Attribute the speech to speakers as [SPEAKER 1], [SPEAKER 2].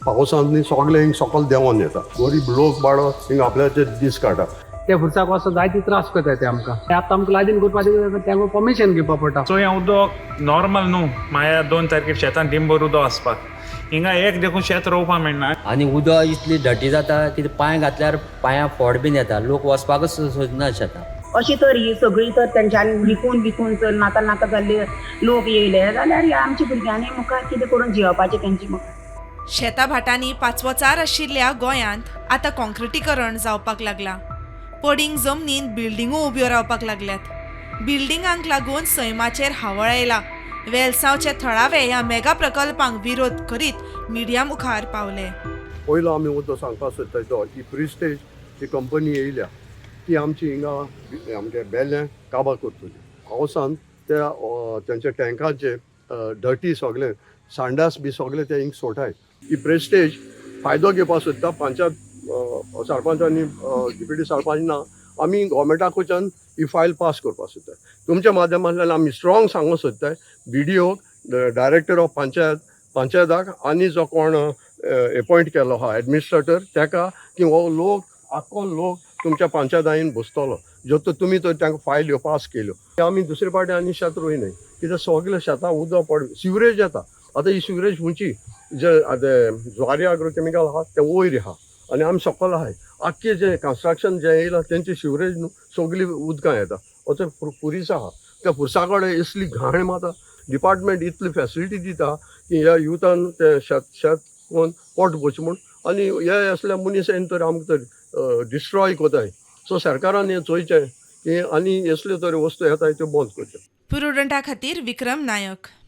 [SPEAKER 1] पावसांत न्ही सगळे हिंग सकयल देंवोन येता. गरीब लोक बाळो हिंग आपल्याचे दीस काडटा.
[SPEAKER 2] ते फुरसाक वचून जायती त्रास करता ते आमकां. आतां आमकां लादीन करपाचें तेंका परमिशन घेवपा पडटा.
[SPEAKER 3] सो हें उदक नॉर्मल न्हू. माया 2 तारखेर शेतान टिंबर उदक आसपाक हिंगा एक देखून शेत रोवपा मेळना.
[SPEAKER 4] आनी उदक इतली डटी जाता की पांय घातल्यार पांयां फोड बीन येता. लोक वचपाकच सोदना शेतां.
[SPEAKER 5] अशी तर ही सगळी तर तेंच्यांनी विकून जर नाका जाल्ले लोक येयले जाल्यार ह्या आमच्या भुरग्यांनी मुखार कितें करून जियोपाचें तेंची मुखार.
[SPEAKER 6] शेतां भाटांनी पाचवोचार आशिल्ल्या गोंयांत आतां कॉन्क्रिटीकरण जावपाक लागलां. पडींग जमनीन बिल्डिंगो उब्यो रावपाक लागल्यात. बिल्डिंगांक लागून सैमाचेर हावळ आयला. वेलसांवचे थळावे ह्या मेगा प्रकल्पांक विरोध करीत मिडिया मुखार पावले.
[SPEAKER 1] पयलो आमी मुद्दो सांगपाक सोदताय तो ही प्रिस्टेज जी कंपनी येयल्या ती आमची हिंगा आमगे बेल्ल्या काबार करतली. पावसान त्या तेंच्या टँकाचे डर्टी सगळे सांडास बी सगळे ते हिंग सोटाय. ही प्रेस्टेज फायदो घेवपाक सोदता. पंचायत सरपंचांनी डिप्युटी सरपंचांना आमी गोवोरमेंटा कडच्यान ही फायल पास करपाक सोदताय. तुमच्या माध्यमांतल्यान आमी स्ट्रॉंग सांगूंक सोदताय BDO डायरेक्टर ऑफ पंचायताक आनी जो कोण एपॉयंट केलो आहा एडमिनिस्ट्रेटर तेका की हो लोक आख्खो लोक तुमच्या पंचायतायेन बसतलो जो तुमी तर तांकां फायल ह्यो पास केल्यो. आमी दुसरे फावटी आनी शेत रोयनाय कित्याक सगळे शेतां उदक पड सिवरेज येता. आतां ही सिवरेज खंयची जे आतां ज्वारी एग्रोकेमिकल आहा ते वयर आहा आनी आमी सकयल आहाय. आख्खे जे कन्स्ट्रक्शन जे येयलां तेंची सिवरेज न्हू सगळी उदकां येता. असो पुरीस आहा. त्या पुरसा कडेन इसली घाण माता. डिपार्टमेंट इतली फेसिलिटी दिता की ह्या युथान ते शेत कोण पोट भोच म्हूण आनी हे असल्या मनीस येवन तर आमकां तर डिस्ट्रॉय कोताय. सो सरकारान हें चोयचें की आनी असल्यो तरी वस्तू येताय त्यो बंद करच्यो.
[SPEAKER 6] पुरुडंटा खातीर विक्रम नायक.